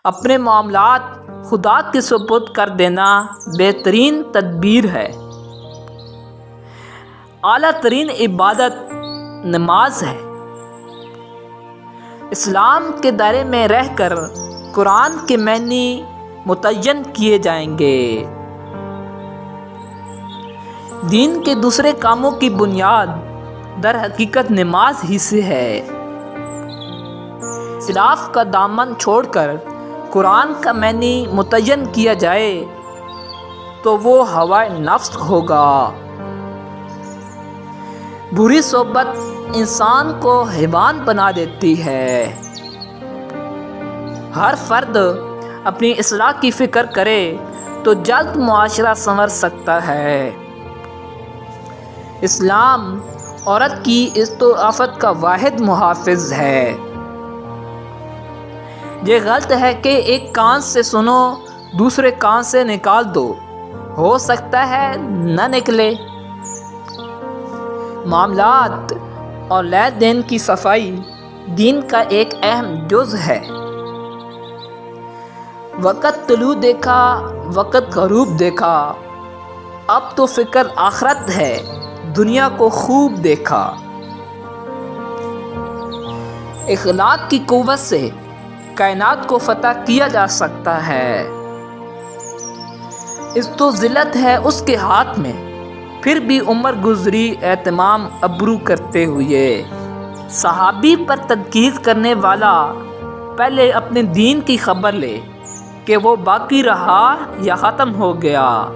اپنے معاملات خدا کے سپرد کر دینا بہترین تدبیر ہے۔ اعلیٰ ترین عبادت نماز ہے۔ اسلام کے دائرے میں رہ کر قرآن کے معنی متعین کیے جائیں گے۔ دین کے دوسرے کاموں کی بنیاد در حقیقت نماز ہی سے ہے۔ اختلاف کا دامن چھوڑ کر قرآن کا معنی متعین کیا جائے تو وہ ہوائے نفس ہوگا۔ بری صحبت انسان کو حیوان بنا دیتی ہے۔ ہر فرد اپنی اصلاح کی فکر کرے تو جلد معاشرہ سنور سکتا ہے۔ اسلام عورت کی عزت و عفت کا واحد محافظ ہے۔ یہ غلط ہے کہ ایک کان سے سنو دوسرے کان سے نکال دو، ہو سکتا ہے نہ نکلے۔ معاملات اور لین دین کی صفائی دین کا ایک اہم جز ہے۔ وقت طلوع دیکھا وقت غروب دیکھا، اب تو فکر آخرت ہے، دنیا کو خوب دیکھا۔ اخلاق کی قوت سے کائنات کو فتح کیا جا سکتا ہے۔ عزت و ذلت ہے اس کے ہاتھ میں، پھر بھی عمر گزری اہتمام ابرو کرتے ہوئے۔ صحابی پر تنقید کرنے والا پہلے اپنے دین کی خبر لے کہ وہ باقی رہا یا ختم ہو گیا۔